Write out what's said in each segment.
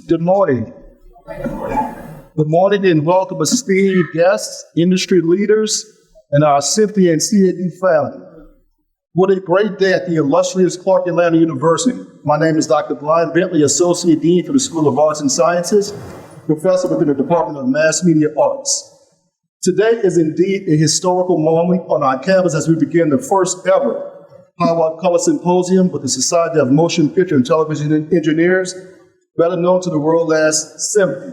Good morning. Good morning and welcome esteemed guests, industry leaders, and our Symphony and CAD family. What a great day at the illustrious Clark Atlanta University. My name is Dr. Brian Bentley, Associate Dean for the School of Arts and Sciences, Professor within the Department of Mass Media Arts. Today is indeed a historical moment on our campus as we begin the first ever Power of Color Symposium with the Society of Motion Picture and Television Engineers, better known to the world as Symphony.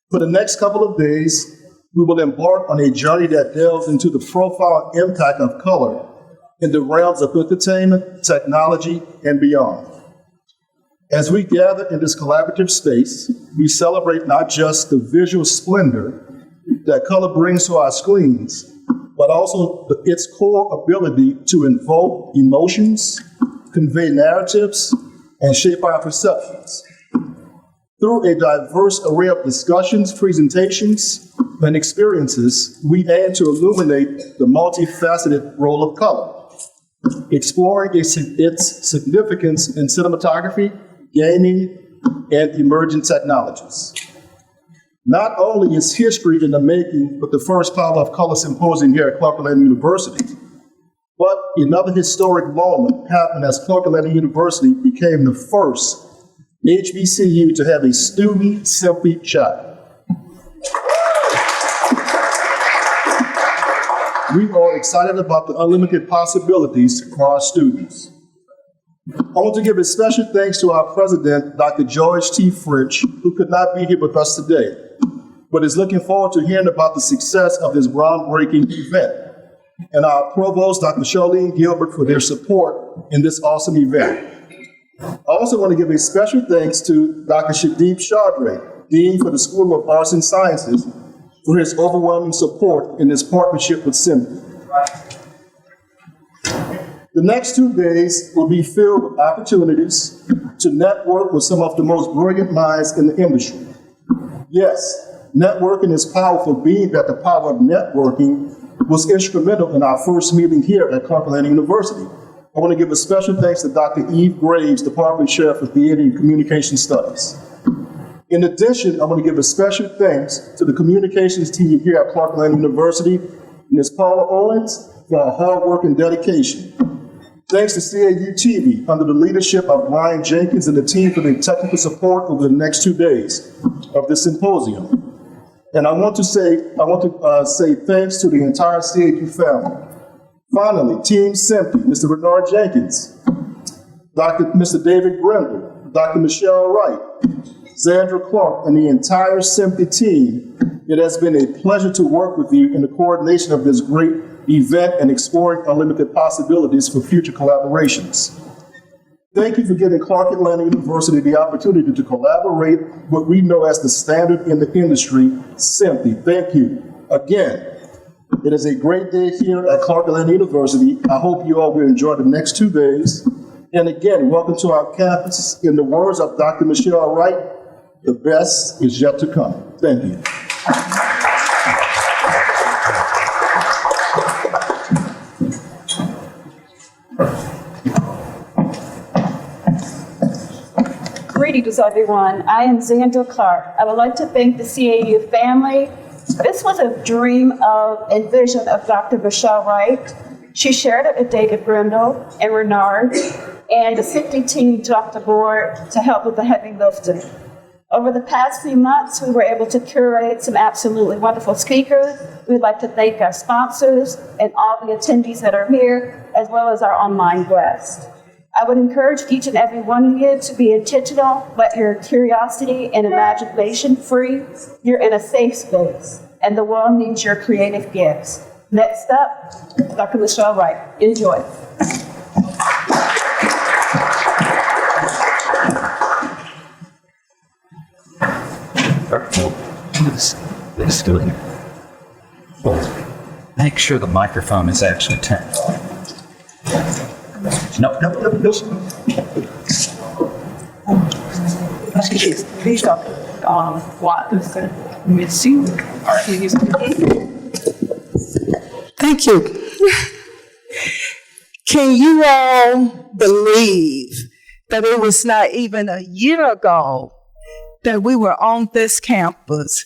For the next couple of days, we will embark on a journey that delves into the profound impact of color in the realms of entertainment, technology, and beyond. As we gather in this collaborative space, we celebrate not just the visual splendor that color brings to our screens, but also its core ability to invoke emotions, convey narratives, and shape our perceptions. Through a diverse array of discussions, presentations, and experiences, we aim to illuminate the multifaceted role of color, exploring its significance in cinematography, gaming, and emerging technologies. Not only is history in the making with the first Power of Color Symposium here at Clark Atlanta University, but another historic moment happened as Clark Atlanta University became the first HBCU to have a student Symphony Child. We are excited about the unlimited possibilities for our students. I want to give a special thanks to our president, Dr. George T. French, who could not be here with us today, but is looking forward to hearing about the success of this groundbreaking event, and our provost, Dr. Charlene Gilbert, for their support in this awesome event. I also want to give a special thanks to Dr. Shadeep Chaudhry, Dean for the School of Arts and Sciences, for his overwhelming support in this partnership with Symphony. The next 2 days will be filled with opportunities to network with some of the most brilliant minds in the industry. Yes, networking is powerful, being that the power of networking was instrumental in our first meeting here at Clark Atlanta University. I want to give a special thanks to Dr. Eve Graves, Department Chair for Theater and Communication Studies. In addition, I want to give a special thanks to the communications team here at Clark Atlanta University, Ms. Paula Owens, for her hard work and dedication. Thanks to CAU TV under the leadership of Ryan Jenkins and the team for their technical support over the next 2 days of this symposium. And I want to say thanks to the entire CAU family. Finally, Team Symphony, Mr. Bernard Jenkins, Mr. David Grindle, Dr. Michelle Wright, Zandra Clark, and the entire Symphony team. It has been a pleasure to work with you in the coordination of this great event and exploring unlimited possibilities for future collaborations. Thank you for giving Clark Atlanta University the opportunity to collaborate what we know as the standard in the industry, Symphony. Thank you. Again, it is a great day here at Clark Atlanta University. I hope you all will enjoy the next 2 days. And again, welcome to our campus. In the words of Dr. Michelle Wright, the best is yet to come. Thank you. Greetings, everyone. I am Zandra Clark. I would like to thank the CAU family. This was a dream and vision of Dr. Michelle Wright. She shared it with David Grindle and Renard, and the Symphony team jumped aboard to help with the heavy lifting. Over the past few months, we were able to curate some absolutely wonderful speakers. We'd like to thank our sponsors and all the attendees that are here, as well as our online guests. I would encourage each and every one of you to be intentional, let your curiosity and imagination free. You're in a safe space, and the world needs your creative gifts. Next up, Dr. Michelle Wright. Enjoy. Let's do it. Make sure the microphone is actually turned on. No. Please stop. What? Missing. Thank you. Can you all believe that it was not even a year ago that we were on this campus.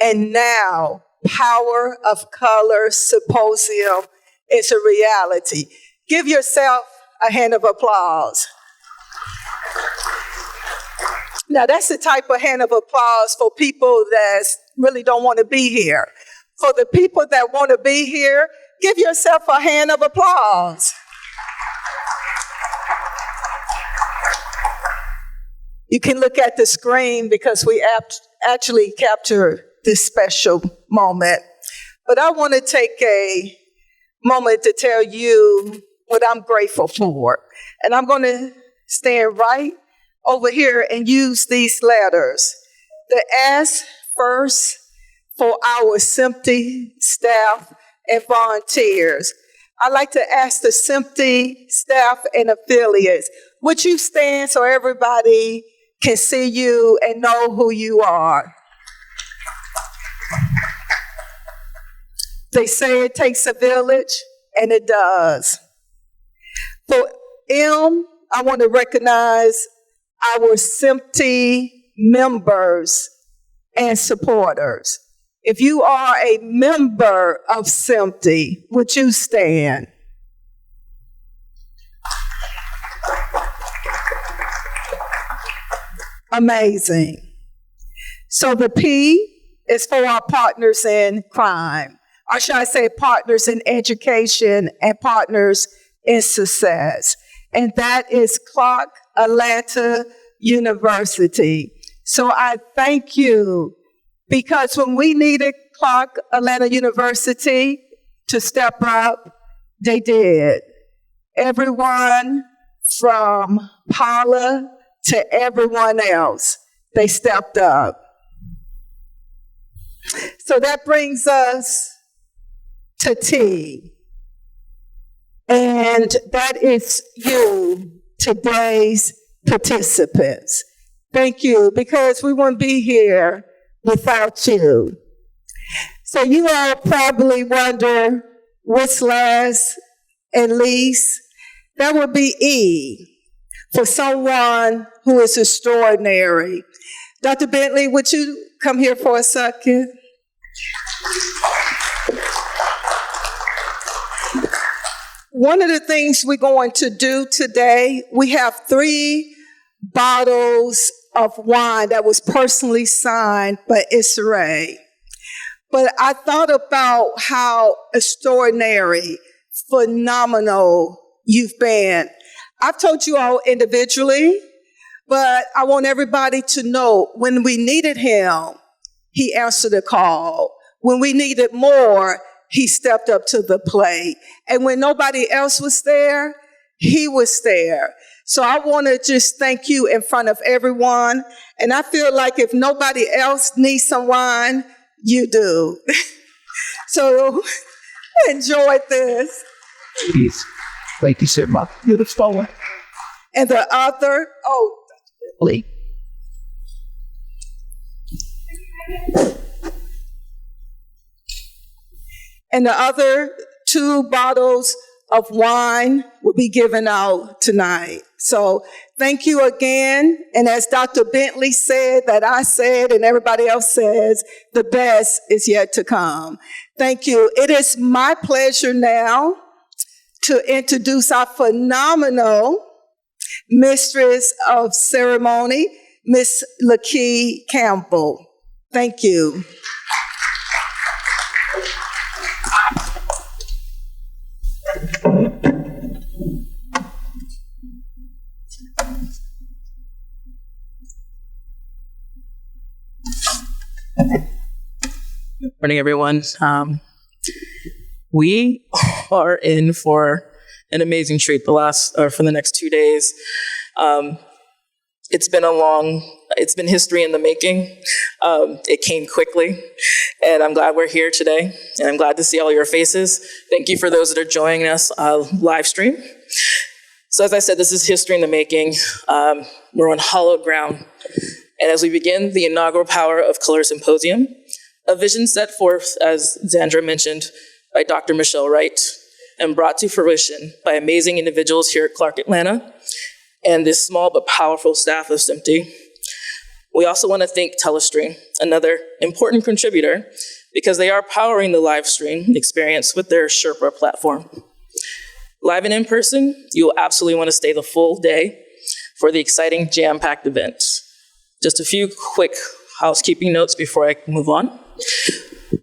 And now, Power of Color Symposium is a reality. Give yourself a hand of applause. Now, that's the type of hand of applause for people that really don't want to be here. For the people that want to be here, give yourself a hand of applause. You can look at the screen because we actually capture this special moment. But I want to take a moment to tell you what I'm grateful for. And I'm going to stand right over here and use these letters. The S first for our SIMPTY staff and volunteers. I'd like to ask the SIMPTY staff and affiliates, would you stand so everybody can see you and know who you are? They say it takes a village, and it does. For M, I want to recognize our SIMPTY members and supporters. If you are a member of SIMPTY, would you stand? Amazing. So the P is for our partners in crime, or should I say partners in education and partners in success. And that is Clark Atlanta University. So I thank you, because when we needed Clark Atlanta University to step up, they did. Everyone from Paula to everyone else, they stepped up. So that brings us to T. And that is you, today's participants. Thank you, because we wouldn't be here without you. So you all probably wonder what's last and least. That would be E, for someone who is extraordinary. Dr. Bentley, would you come here for a second? One of the things we're going to do today, we have 3 bottles of wine that was personally signed by Issa Rae. But I thought about how extraordinary, phenomenal you've been. I've told you all individually, but I want everybody to know when we needed him, he answered the call. When we needed more, he stepped up to the plate. And when nobody else was there, he was there. So I want to just thank you in front of everyone. And I feel like if nobody else needs some wine, you do. So enjoy this. Please. Thank you so much. Beautiful. And the other, Lee. and the other 2 bottles of wine will be given out tonight. So thank you again. And as Dr. Bentley said, that I said, and everybody else says, the best is yet to come. Thank you. It is my pleasure now to introduce our phenomenal mistress of ceremony, Miss LaKey Campbell. Thank you. Good morning, everyone. We are in for an amazing treat for the next 2 days. It's been history in the making. It came quickly, and I'm glad we're here today, and I'm glad to see all your faces. Thank you for those that are joining us live stream. So as I said, this is history in the making. We're on hallowed ground. And as we begin the inaugural Power of Color Symposium, a vision set forth, as Zandra mentioned, by Dr. Michelle Wright, and brought to fruition by amazing individuals here at Clark Atlanta, and this small but powerful staff of SIMPTY. We also want to thank Telestream, another important contributor, because they are powering the live stream experience with their Sherpa platform. Live and in person, you will absolutely want to stay the full day for the exciting jam-packed event. Just a few quick housekeeping notes before I move on.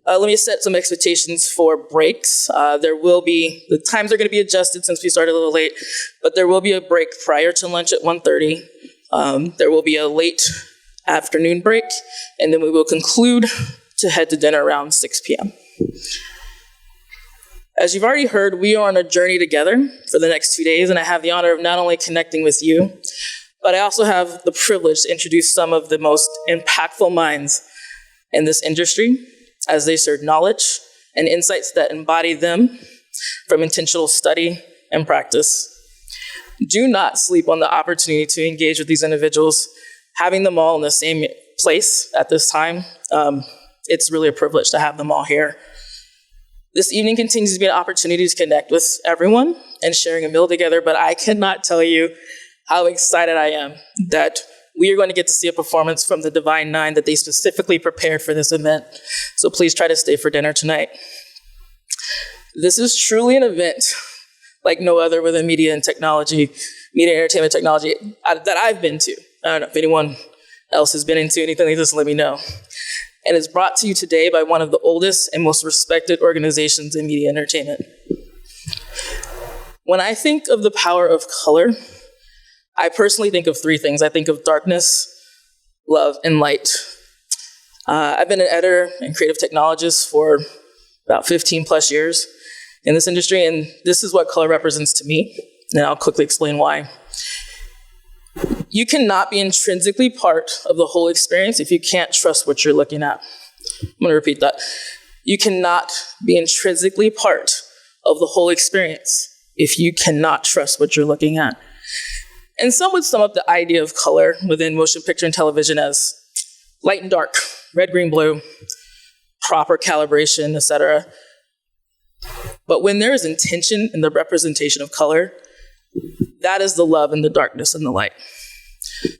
Let me set some expectations for breaks. The times are going to be adjusted since we started a little late, but there will be a break prior to lunch at 1:30. There will be a late afternoon break, and then we will conclude to head to dinner around 6 p.m. As you've already heard, we are on a journey together for the next 2 days, and I have the honor of not only connecting with you, but I also have the privilege to introduce some of the most impactful minds in this industry as they share knowledge and insights that embody them from intentional study and practice. Do not sleep on the opportunity to engage with these individuals. Having them all in the same place at this time, it's really a privilege to have them all here. This evening continues to be an opportunity to connect with everyone and sharing a meal together, but I cannot tell you how excited I am that we are going to get to see a performance from the Divine Nine that they specifically prepared for this event. So please try to stay for dinner tonight. This is truly an event like no other within media and entertainment technology that I've been to. I don't know if anyone else has been into anything like this, let me know. And it's brought to you today by one of the oldest and most respected organizations in media entertainment. When I think of the power of color, I personally think of three things. I think of darkness, love, and light. I've been an editor and creative technologist for about 15 plus years in this industry, and this is what color represents to me, and I'll quickly explain why. You cannot be intrinsically part of the whole experience if you can't trust what you're looking at. I'm going to repeat that. You cannot be intrinsically part of the whole experience if you cannot trust what you're looking at. And some would sum up the idea of color within motion picture and television as light and dark, red, green, blue, proper calibration, etc. But when there is intention in the representation of color, that is the love and the darkness and the light.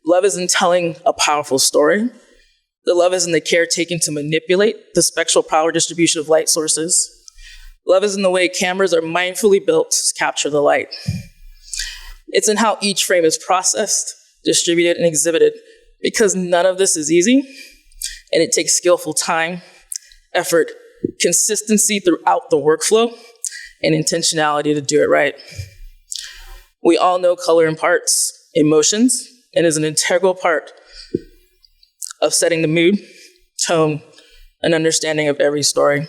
Love is in telling a powerful story. The love is in the care taken to manipulate the spectral power distribution of light sources. Love is in the way cameras are mindfully built to capture the light. It's in how each frame is processed, distributed, and exhibited, because none of this is easy, and it takes skillful time, effort, consistency throughout the workflow, and intentionality to do it right. We all know color imparts emotions and is an integral part of setting the mood, tone, and understanding of every story.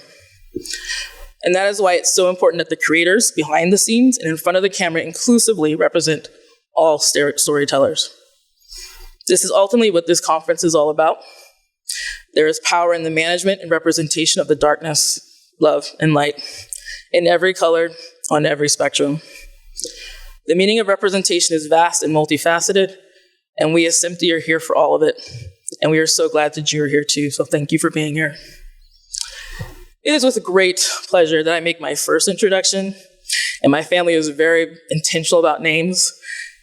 And that is why it's so important that the creators behind the scenes and in front of the camera inclusively represent all storytellers. This is ultimately what this conference is all about. There is power in the management and representation of the darkness, love, and light in every color, on every spectrum. The meaning of representation is vast and multifaceted, and we as Symphony are here for all of it. And we are so glad that you're here too, so thank you for being here. It is with great pleasure that I make my first introduction, and my family is very intentional about names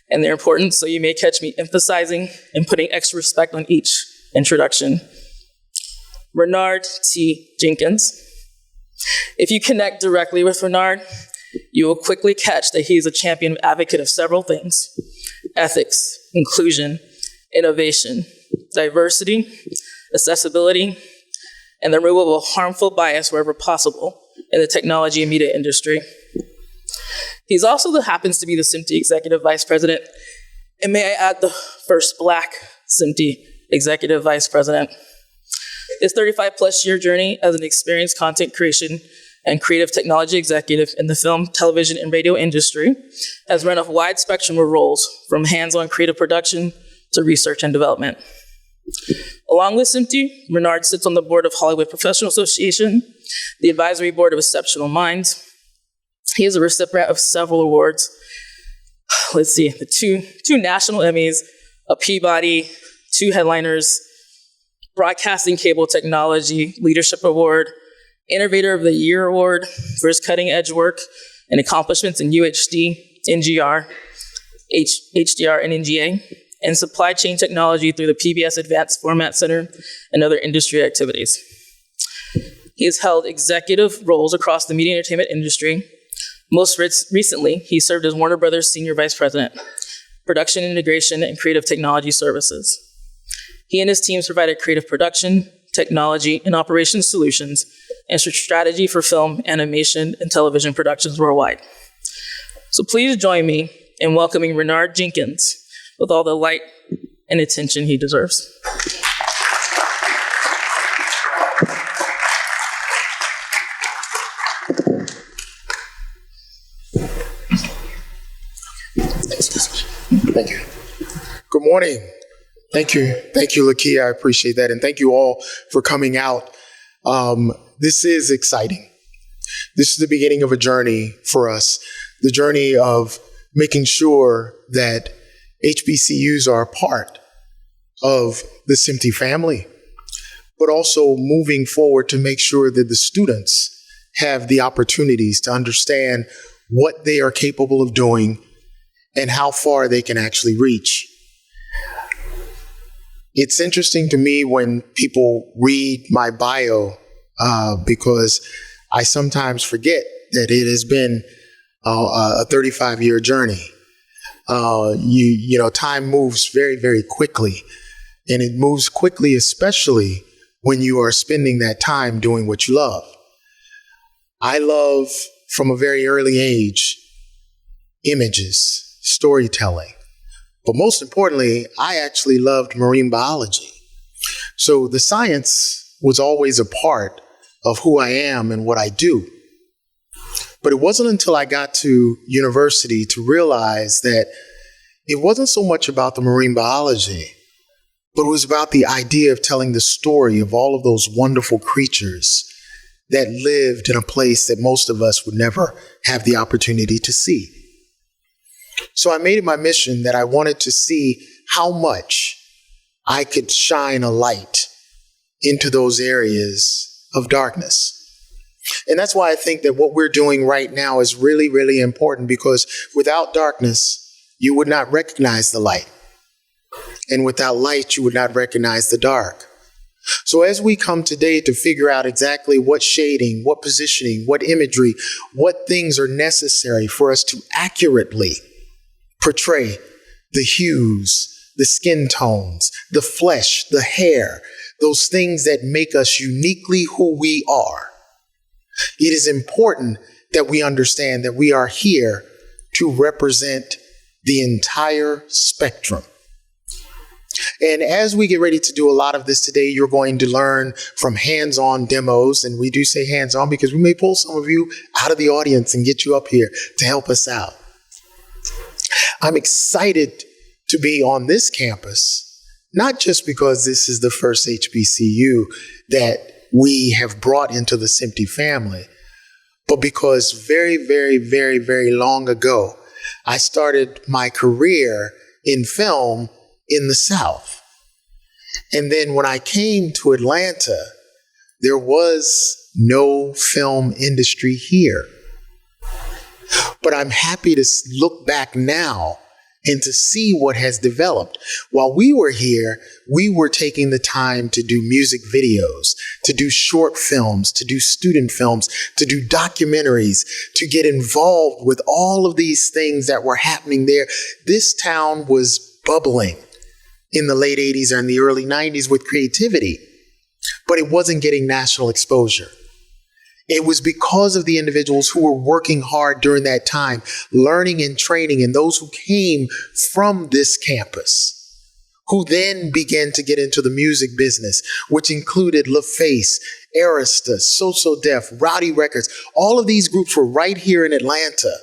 and their importance, so you may catch me emphasizing and putting extra respect on each introduction. Renard T. Jenkins. If you connect directly with Renard, you will quickly catch that he is a champion advocate of several things: ethics, inclusion, innovation, diversity, accessibility, and the removal of harmful bias wherever possible in the technology and media industry. He's also happens to be the SMPTE Executive Vice President, and may I add, the first Black SMPTE Executive Vice President. His 35-plus year journey as an experienced content creation and creative technology executive in the film, television, and radio industry has run a wide spectrum of roles, from hands-on creative production to research and development. Along with SMPTE, Renard sits on the board of Hollywood Professional Association, the advisory board of Exceptional Minds. He is a recipient of several awards. Let's see, the two national Emmys, a Peabody, 2 headliners, Broadcasting Cable Technology Leadership Award, Innovator of the Year Award for his cutting edge work and accomplishments in UHD, NGR, HDR, and NGA, and supply chain technology through the PBS Advanced Format Center and other industry activities. He has held executive roles across the media and entertainment industry. Most recently, he served as Warner Brothers Senior Vice President, Production Integration and Creative Technology Services. He and his teams provided creative production, technology, and operations solutions and strategy for film, animation, and television productions worldwide. So please join me in welcoming Renard Jenkins with all the light and attention he deserves. Thank you. Good morning. Thank you. Thank you, Lakia. I appreciate that. And thank you all for coming out. This is exciting. This is the beginning of a journey for us, the journey of making sure that HBCUs are a part of the SMT family, but also moving forward to make sure that the students have the opportunities to understand what they are capable of doing and how far they can actually reach. It's interesting to me when people read my bio because I sometimes forget that it has been a 35-year journey. You know, time moves very, very quickly, and it moves quickly, especially when you are spending that time doing what you love. I love, from a very early age, images, storytelling. But most importantly, I actually loved marine biology. So the science was always a part of who I am and what I do. But it wasn't until I got to university to realize that it wasn't so much about the marine biology, but it was about the idea of telling the story of all of those wonderful creatures that lived in a place that most of us would never have the opportunity to see. So I made it my mission that I wanted to see how much I could shine a light into those areas of darkness. And that's why I think that what we're doing right now is really, really important, because without darkness, you would not recognize the light. And without light, you would not recognize the dark. So as we come today to figure out exactly what shading, what positioning, what imagery, what things are necessary for us to accurately portray the hues, the skin tones, the flesh, the hair, those things that make us uniquely who we are. It is important that we understand that we are here to represent the entire spectrum. And as we get ready to do a lot of this today, you're going to learn from hands-on demos. And we do say hands-on because we may pull some of you out of the audience and get you up here to help us out. I'm excited to be on this campus, not just because this is the first HBCU that we have brought into the SMT family, but because very, very, very, very long ago, I started my career in film in the South. And then when I came to Atlanta, there was no film industry here. But I'm happy to look back now and to see what has developed. While we were here, we were taking the time to do music videos, to do short films, to do student films, to do documentaries, to get involved with all of these things that were happening there. This town was bubbling in the late 80s and the early 90s with creativity, but it wasn't getting national exposure. It was because of the individuals who were working hard during that time, learning and training, and those who came from this campus, who then began to get into the music business, which included LaFace, Arista, So Def, Rowdy Records. All of these groups were right here in Atlanta.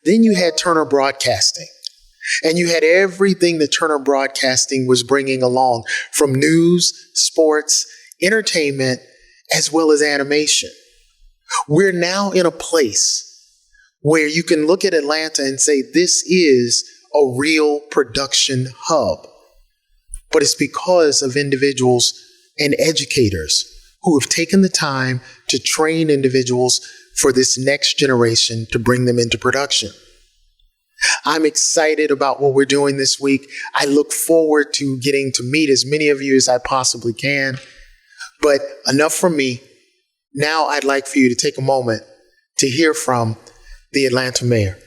Then you had Turner Broadcasting. And you had everything that Turner Broadcasting was bringing along, from news, sports, entertainment, as well as animation. We're now in a place where you can look at Atlanta and say, this is a real production hub. But it's because of individuals and educators who have taken the time to train individuals for this next generation to bring them into production. I'm excited about what we're doing this week. I look forward to getting to meet as many of you as I possibly can. But enough from me. Now I'd like for you to take a moment to hear from the Atlanta mayor.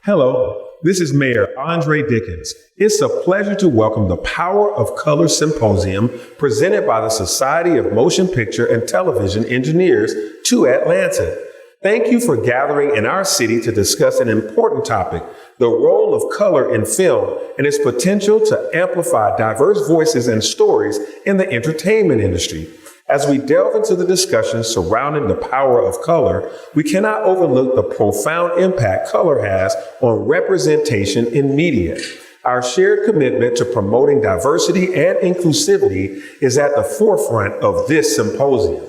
Hello, this is Mayor Andre Dickens. It's a pleasure to welcome the Power of Color Symposium presented by the Society of Motion Picture and Television Engineers to Atlanta. Thank you for gathering in our city to discuss an important topic, the role of color in film and its potential to amplify diverse voices and stories in the entertainment industry. As we delve into the discussion surrounding the power of color, we cannot overlook the profound impact color has on representation in media. Our shared commitment to promoting diversity and inclusivity is at the forefront of this symposium.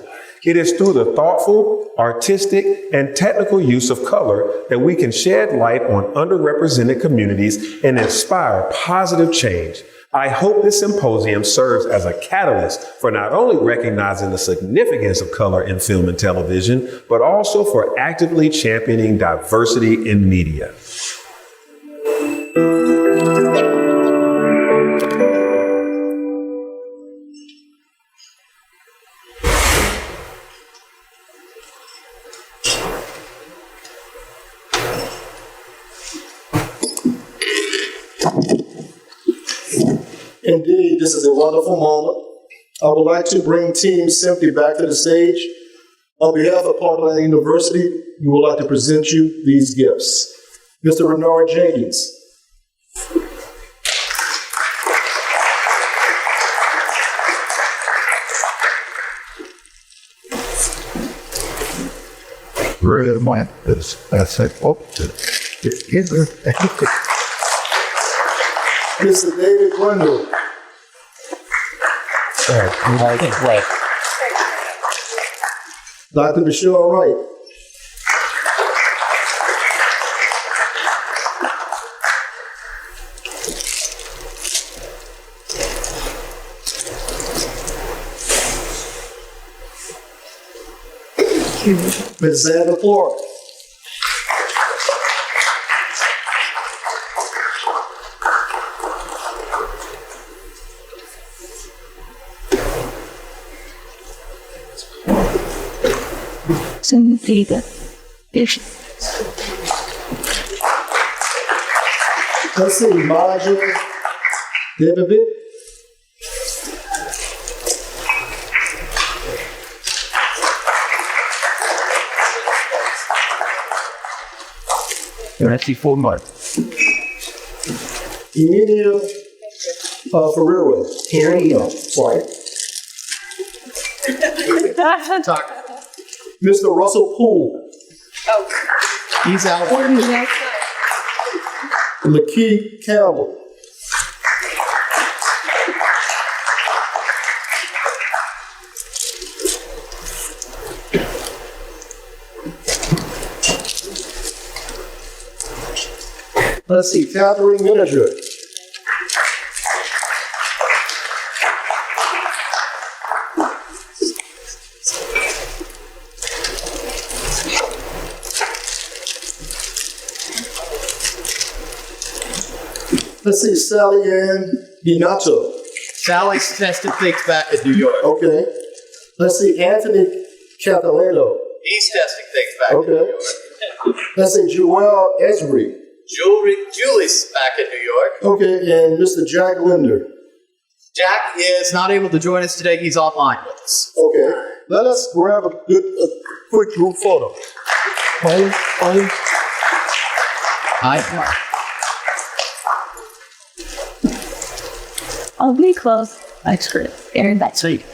It is through the thoughtful, artistic, and technical use of color that we can shed light on underrepresented communities and inspire positive change. I hope this symposium serves as a catalyst for not only recognizing the significance of color in film and television, but also for actively championing diversity in media. Indeed, this is a wonderful moment. I would like to bring Team Symphony back to the stage. On behalf of Parkland University, we would like to present you these gifts. Mr. Renard Jenkins. Really, my, I said, oh, is there? Mr. David Grundle. Right. Dr. Michelle Wright. Ms. Sandra Clark. Let's see, Marjorie David. Let's see, 4 more. Emilia Ferreira. Here you go. Sorry. Mr. Russell Poole. He's out. McKee Campbell. Let's see, Catherine Miniger. Let's see, Sally Ann Binato. Sally's tested things back in New York. Okay. Let's see, Anthony Catalano. He's testing things back in New Okay. York. Let's see, Joelle Esri. Julie's back in New York. Okay, and Mr. Jack Linder. Jack is not able to join us today. He's online with us. Okay, let us grab a quick group photo. Hi. I'll be close. That's great. Aaron, that's sweet.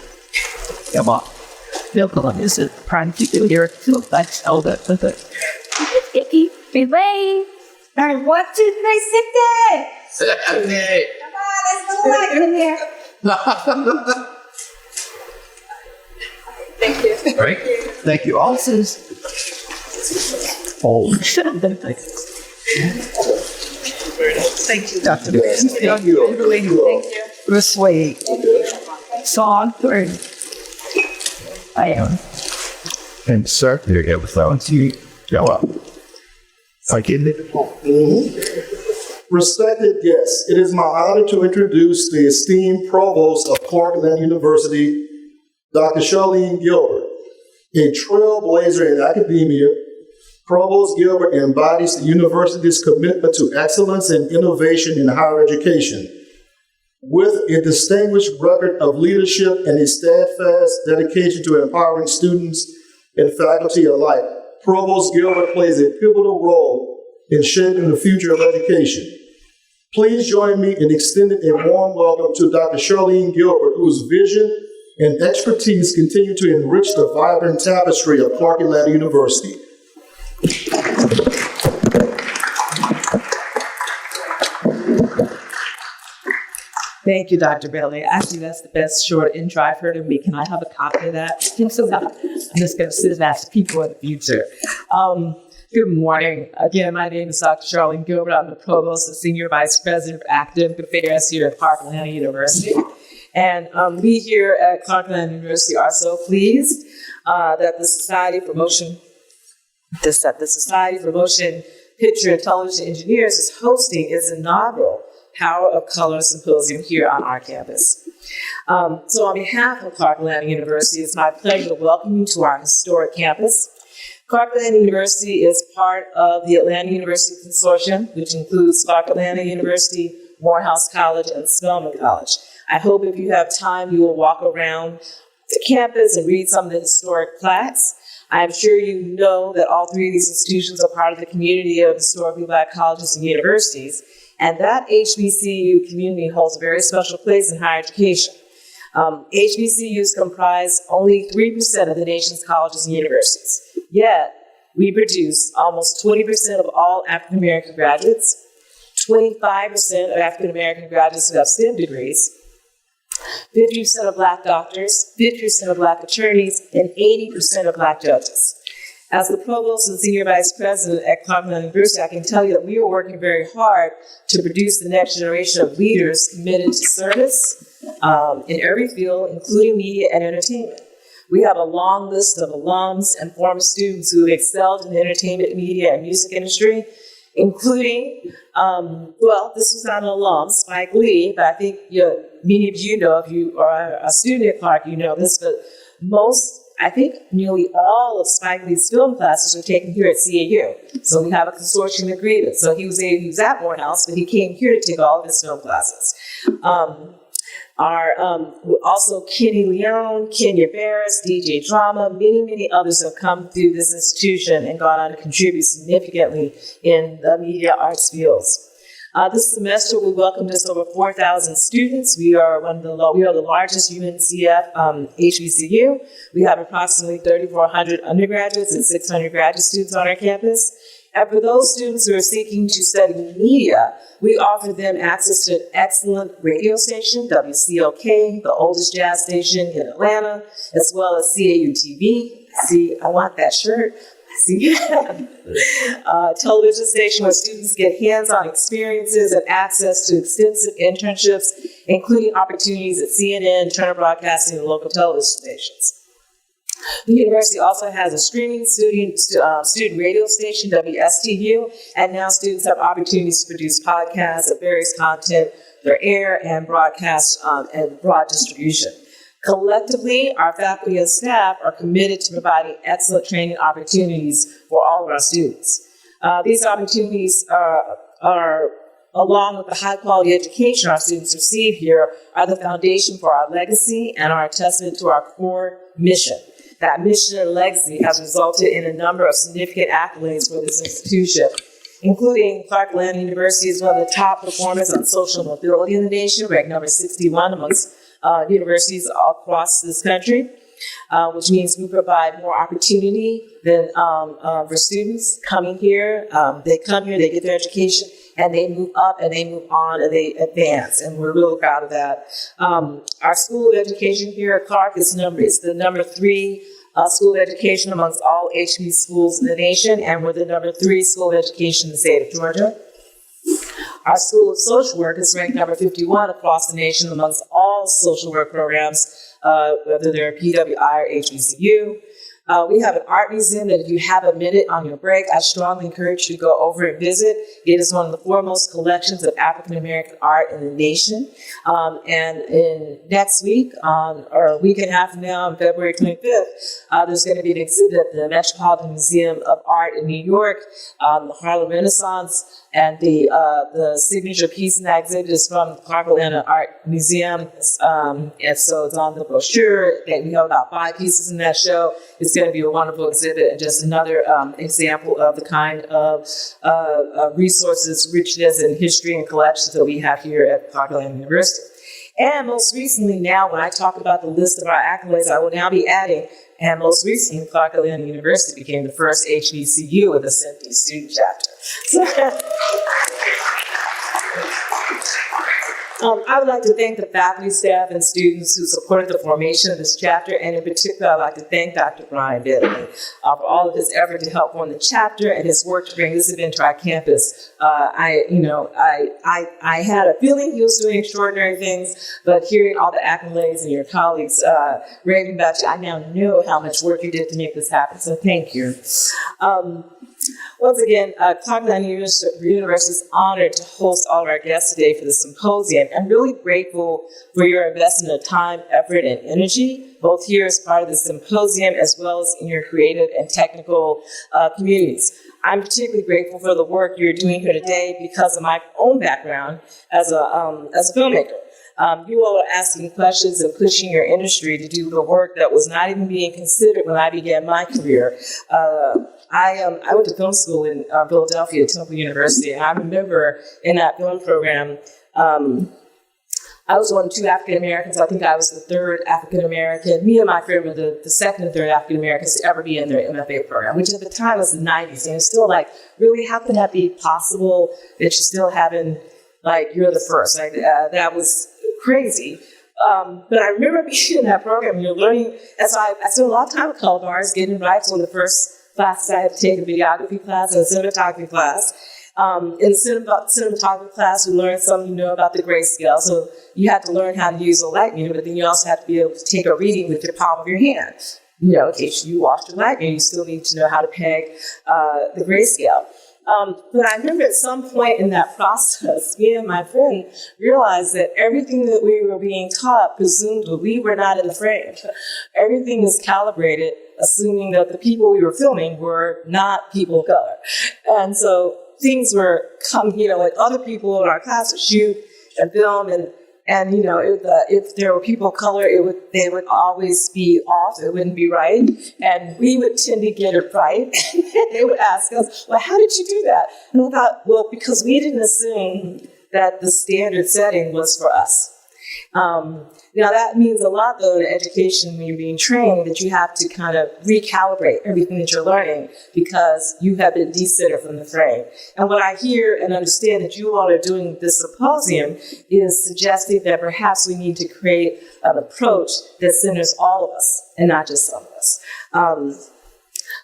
Come on. Bill Cullen is a prime to do here. So that's all that. Icky. Be late. All right, 1, 2, 3, sit there. Okay. Come on, there's no light in here. Thank you. Great. Thank you all. Thank you, Dr. Thank you. Persuade. Song 3. I am. And sir, there you go. So, go up. Like in it. Respected guests, it is my honor to introduce the esteemed provost of Clark Atlanta University, Dr. Charlene Gilbert. A trailblazer in academia, Provost Gilbert embodies the university's commitment to excellence and innovation in higher education. With a distinguished record of leadership and a steadfast dedication to empowering students and faculty alike, Provost Gilbert plays a pivotal role in shaping the future of education. Please join me in extending a warm welcome to Dr. Charlene Gilbert, whose vision and expertise continue to enrich the vibrant tapestry of Clark Atlanta University. Thank you, Dr. Bailey. Actually, that's the best short intro I've heard of me. Can I have a copy of that? I'm just going to sit and ask people in the future. Good morning. Again, my name is Dr. Charlene Gilbert. I'm the Provost and Senior Vice President of Academic Affairs here at Clark Atlanta University. And we here at Clark Atlanta University are so pleased that the Society for Motion Picture and Television Engineers is hosting its inaugural Power of Color Symposium here on our campus. So on behalf of Clark Atlanta University, it's my pleasure to welcome you to our historic campus. Clark Atlanta University is part of the Atlanta University Consortium, which includes Clark Atlanta University, Morehouse College, and Spelman College. I hope if you have time, you will walk around the campus and read some of the historic plaques. I'm sure you know that all three of these institutions are part of the community of historically Black colleges and universities, and that HBCU community holds a very special place in higher education. HBCUs comprise only 3% of the nation's colleges and universities, yet we produce almost 20% of all African American graduates, 25% of African American graduates who have STEM degrees, 50% of Black doctors, 50% of Black attorneys, and 80% of Black judges. As the Provost and Senior Vice President at Clark Atlanta University, I can tell you that we are working very hard to produce the next generation of leaders committed to service in every field, including media and entertainment. We have a long list of alums and former students who have excelled in the entertainment, media, and music industry, including, this was not an alum, Spike Lee, but I think many of you know, if you are a student at Clark, you know this, but nearly all of Spike Lee's film classes are taken here at CAU. So we have a consortium agreement. So he was at Morehouse, but he came here to take all of his film classes. Also Kenny Leone, Kenya Barris, DJ Drama, many others have come through this institution and gone on to contribute significantly in the media arts fields. This semester, we welcome just over 4,000 students. We are the largest UNCF HBCU. We have approximately 3,400 undergraduates and 600 graduate students on our campus. And for those students who are seeking to study media, we offer them access to an excellent radio station, WCLK, the oldest jazz station in Atlanta, as well as CAU TV. See, I want that shirt. Television station where students get hands-on experiences and access to extensive internships, including opportunities at CNN, Turner Broadcasting, and local television stations. The university also has a streaming student radio station, WSTU, and now students have opportunities to produce podcasts of various content for air and broadcast and broad distribution. Collectively, our faculty and staff are committed to providing excellent training opportunities for all of our students. These opportunities are, along with the high-quality education our students receive here, are the foundation for our legacy and are a testament to our core mission. That mission and legacy has resulted in a number of significant accolades for this institution, including Clark Atlanta University is one of the top performers on social mobility in the nation, ranked number 61 amongst universities all across this country, which means we provide more opportunity than for students coming here. They come here, they get their education, and they move up and they move on and they advance, and we're really proud of that. Our School of Education here at Clark is the number 3 school of education amongst all HB schools in the nation, and we're the number 3 school of education in the state of Georgia. Our School of Social Work is ranked number 51 across the nation amongst all social work programs, whether they're PWI or HBCU. We have an art museum that if you have a minute on your break, I strongly encourage you to go over and visit. It is one of the foremost collections of African-American art in the nation. And in next week, or a week and a half from now, on February 25th, there's going to be an exhibit at the Metropolitan Museum of Art in New York, the Harlem Renaissance, and the signature piece in that exhibit is from the Clark Atlanta Art Museum. And so it's on the brochure. We have about 5 pieces in that show. It's going to be a wonderful exhibit and just another example of the kind of resources, richness, and history and collections that we have here at Clark Atlanta University. And most recently now, when I talk about the list of our accolades, I will now be adding, and most recently, Clark Atlanta University became the first HBCU with a SIMPD student chapter. I would like to thank the faculty, staff, and students who supported the formation of this chapter, and in particular, I'd like to thank Dr. Brian Bentley for all of his effort to help form the chapter and his work to bring this event to our campus. I had a feeling he was doing extraordinary things, but hearing all the accolades and your colleagues raving about you, I now know how much work you did to make this happen, so thank you. Once again, Clark Atlanta University is honored to host all of our guests today for the symposium. I'm really grateful for your investment of time, effort, and energy, both here as part of the symposium as well as in your creative and technical communities. I'm particularly grateful for the work you're doing here today because of my own background as a filmmaker. You all are asking questions and pushing your industry to do the work that was not even being considered when I began my career. I went to film school in Philadelphia at Temple University, and I remember in that film program, I was one of 2 African Americans. I think I was the 3rd African American. Me and my friend were the 2nd and 3rd African Americans to ever be in their MFA program, which at the time was the 90s. And it's still like, really, how can that be possible that you're still having, like, you're the first? Like, that was crazy. But I remember being in that program, you're learning, and so I spent a lot of time with color bars, getting right. So the first classes I had to take a videography class and a cinematography class. In the cinematography class, we learned something new about the grayscale. So you had to learn how to use a light meter, but then you also had to be able to take a reading with your palm of your hand. You know, in case you lost your light meter, you still need to know how to peg the grayscale. But I remember at some point in that process, me and my friend realized that everything that we were being taught presumed that we were not in the frame. Everything was calibrated, assuming that the people we were filming were not people of color. And so things were like other people in our class would shoot and film, and if there were people of color, they would always be off. It wouldn't be right, and we would tend to get it right. They would ask us, "Well, how did you do that?" And we thought, "Well, because we didn't assume that the standard setting was for us." Now that means a lot, though, in education when you're being trained, that you have to kind of recalibrate everything that you're learning because you have been de-centered from the frame. And what I hear and understand that you all are doing with this symposium is suggesting that perhaps we need to create an approach that centers all of us and not just some of us.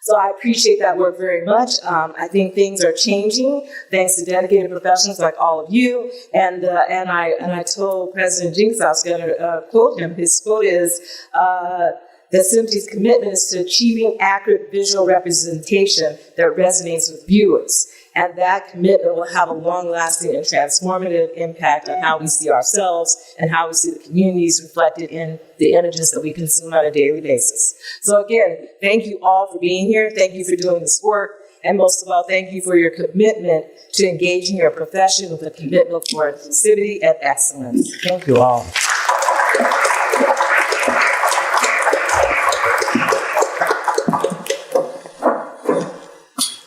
So I appreciate that work very much. I think things are changing thanks to dedicated professionals like all of you. And I told President Jinks I was going to quote him. His quote is that SIMPD's commitment is to achieving accurate visual representation that resonates with viewers. And that commitment will have a long-lasting and transformative impact on how we see ourselves and how we see the communities reflected in the images that we consume on a daily basis. So again, thank you all for being here. Thank you for doing this work. And most of all, thank you for your commitment to engaging your profession with a commitment for inclusivity and excellence. Thank you all.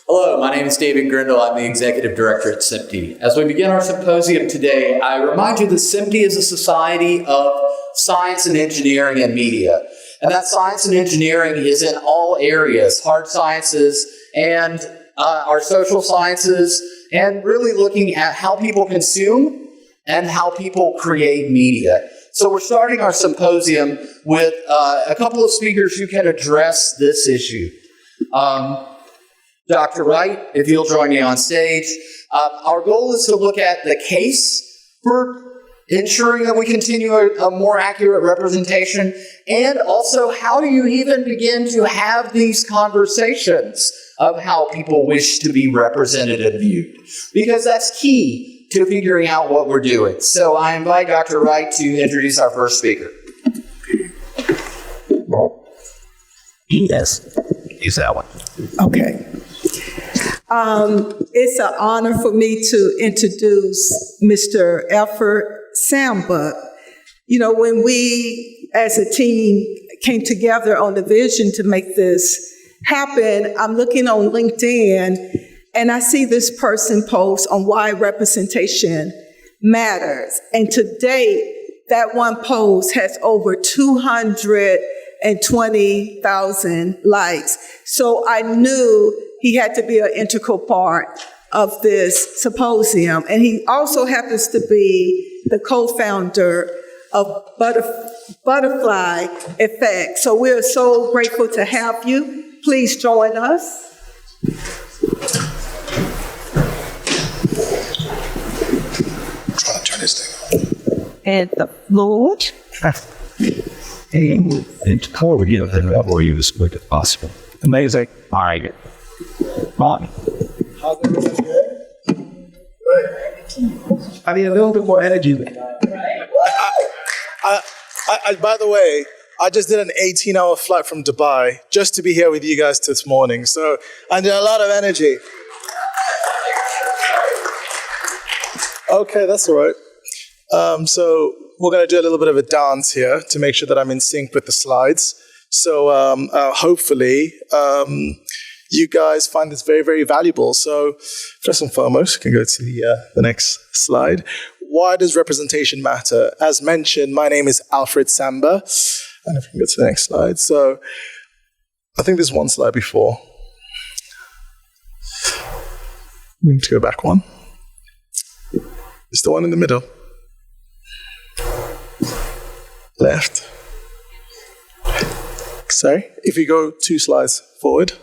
Hello, my name is David Grindle. I'm the Executive Director at SIMPD. As we begin our symposium today, I remind you that SIMPD is a society of science and engineering and media. And that science and engineering is in all areas, hard sciences and our social sciences, and really looking at how people consume and how people create media. So we're starting our symposium with a couple of speakers who can address this issue. Dr. Wright, if you'll join me on stage. Our goal is to look at the case for ensuring that we continue a more accurate representation, and also how do you even begin to have these conversations of how people wish to be represented and viewed, because that's key to figuring out what we're doing. So I invite Dr. Wright to introduce our first speaker. Yes, use that one. Okay. It's an honor for me to introduce Mr. Effort Samba. You know, when we as a team came together on the vision to make this happen, I'm looking on LinkedIn and I see this person post on why representation matters. And to date, that one post has over 220,000 likes. So I knew he had to be an integral part of this symposium. And he also happens to be the co-founder of Butterfly Effect. So we're so grateful to have you. Please join us. Trying to turn this thing on. And the floor. And before we get there, I'll you as quick as possible. Amazing. All right. Fine. I need a little bit more energy. By the way, I just did an 18-hour flight from Dubai just to be here with you guys this morning. So I need a lot of energy. Okay, that's all right. So we're going to do a little bit of a dance here to make sure that I'm in sync with the slides. So hopefully you guys find this very, very valuable. So first and foremost, you can go to the next slide. Why does representation matter? As mentioned, my name is Alfred Samba. And if we can go to the next slide. So I think there's one slide before. We need to go back one. It's the one in the middle. Left. Sorry, if you go 2 slides forward.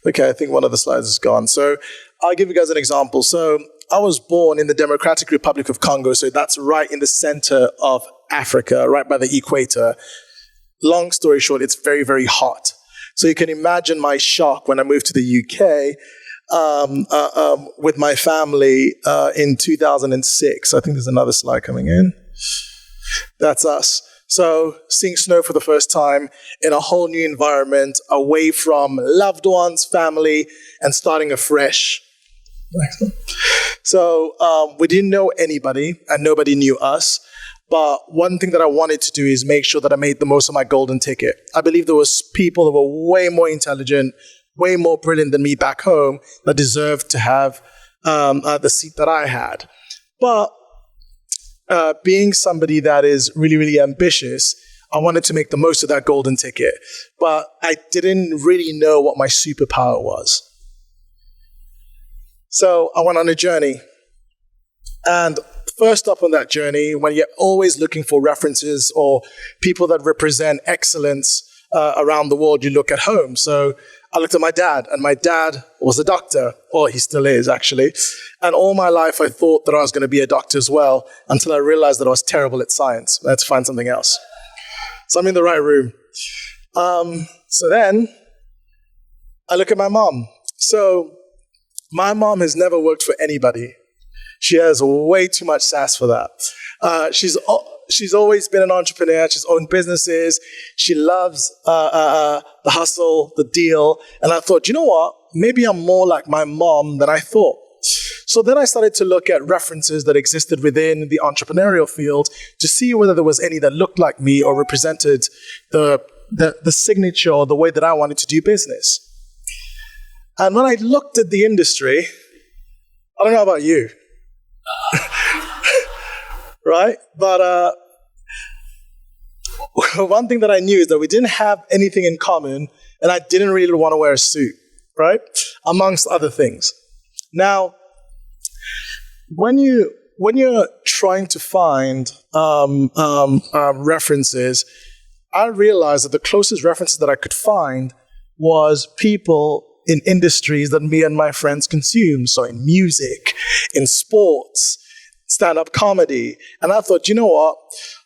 Okay, I think one of the slides is gone. So I'll give you guys an example. So I was born in the Democratic Republic of Congo, so that's right in the center of Africa, right by the equator. Long story short, it's very, very hot. So you can imagine my shock when I moved to the UK with my family in 2006. I think there's another slide coming in. That's us. So seeing snow for the first time in a whole new environment, away from loved ones, family, and starting afresh. So we didn't know anybody, and nobody knew us. But one thing that I wanted to do is make sure that I made the most of my golden ticket. I believe there was people that were way more intelligent, way more brilliant than me back home that deserved to have the seat that I had. But being somebody that is really, really ambitious, I wanted to make the most of that golden ticket. But I didn't really know what my superpower was. So I went on a journey. And first up on that journey, when you're always looking for references or people that represent excellence around the world, you look at home. So I looked at my dad, and my dad was a doctor, or he still is actually. And all my life I thought that I was going to be a doctor as well, until I realized that I was terrible at science. I had to find something else. So I'm in the right room. So then I look at my mom. So my mom has never worked for anybody. She has way too much sass for that. She's always been an entrepreneur. She's owned businesses. She loves the hustle, the deal. And I thought, you know what? Maybe I'm more like my mom than I thought. So then I started to look at references that existed within the entrepreneurial field to see whether there was any that looked like me or represented the signature or the way that I wanted to do business. And when I looked at the industry, I don't know about you, right? But one thing that I knew is that we didn't have anything in common, and I didn't really want to wear a suit, right? Amongst other things. Now, when you when you're trying to find references, I realized that the closest references that I could find was people in industries that me and my friends consume. So in music, in sports, stand-up comedy. And I thought, you know what?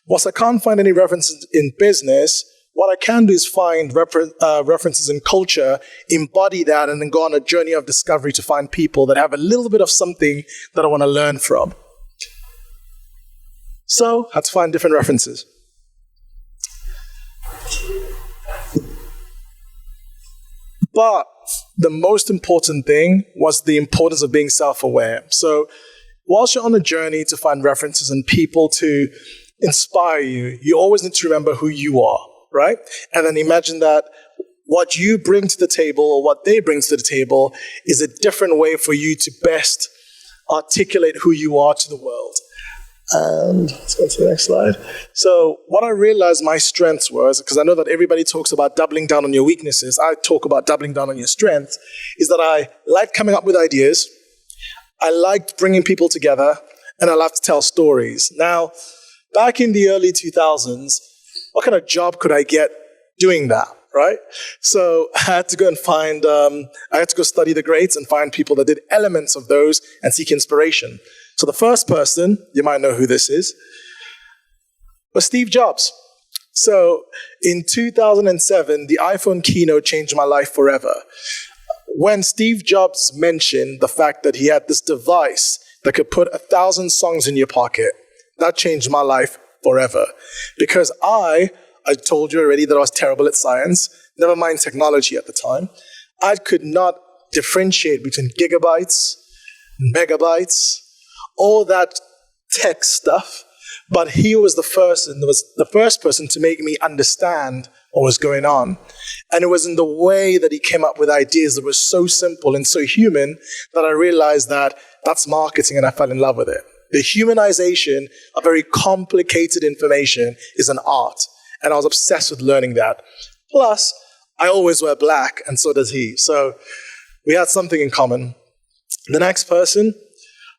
Whilst I can't find any references in business, what I can do is find references in culture, embody that, and then go on a journey of discovery to find people that have a little bit of something that I want to learn from. So I had to find different references. But the most important thing was the importance of being self-aware. So whilst you're on a journey to find references and people to inspire you, you always need to remember who you are, right? And then imagine that what you bring to the table or what they bring to the table is a different way for you to best articulate who you are to the world. And let's go to the next slide. So what I realized my strengths was, because I know that everybody talks about doubling down on your weaknesses, I talk about doubling down on your strengths, is that I like coming up with ideas, I liked bringing people together, and I love to tell stories. Now, back in the early 2000s, what kind of job could I get doing that, right? So I had to go and find, I had to go study the greats and find people that did elements of those and seek inspiration. So the first person, you might know who this is, was Steve Jobs. So in 2007, the iPhone keynote changed my life forever. When Steve Jobs mentioned the fact that he had this device that could put 1,000 songs in your pocket, that changed my life forever. Because I told you already that I was terrible at science, never mind technology at the time. I could not differentiate between gigabytes, megabytes, all that tech stuff, but he was the first person to make me understand what was going on. And it was in the way that he came up with ideas that were so simple and so human that I realized that that's marketing, and I fell in love with it. The humanization of very complicated information is an art, and I was obsessed with learning that. Plus, I always wear black, and so does he. So we had something in common. The next person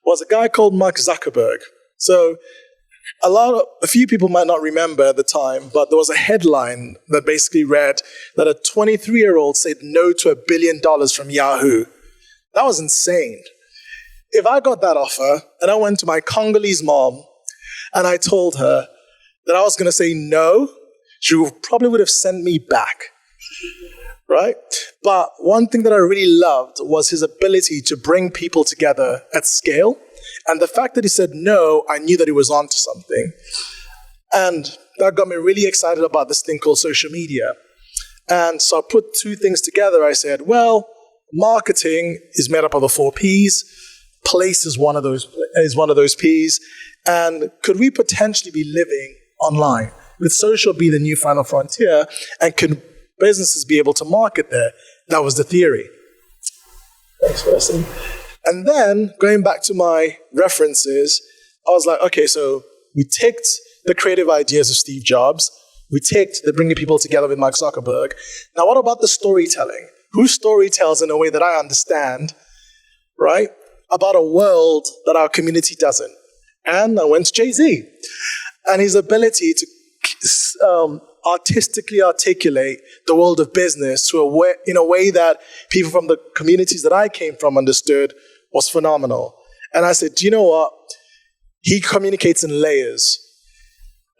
was a guy called Mark Zuckerberg. So a few people might not remember at the time, but there was a headline that basically read that a 23-year-old said no to $1 billion from Yahoo. That was insane. If I got that offer and I went to my Congolese mom and I told her that I was going to say no, she probably would have sent me back, right? But one thing that I really loved was his ability to bring people together at scale. And the fact that he said no, I knew that he was onto something. And that got me really excited about this thing called social media. And so I put two things together. I said, well, marketing is made up of the 4 Ps. Place is one of those Ps. And could we potentially be living online? Would social be the new final frontier? And could businesses be able to market there? That was the theory. Next person. And then, going back to my references, I was like, okay, so we ticked the creative ideas of Steve Jobs. We ticked the bringing people together with Mark Zuckerberg. Now, what about the storytelling? Who storytells in a way that I understand, right, about a world that our community doesn't? And I went to Jay-Z. And his ability to artistically articulate the world of business in a way that people from the communities that I came from understood was phenomenal. And I said, do you know what? He communicates in layers.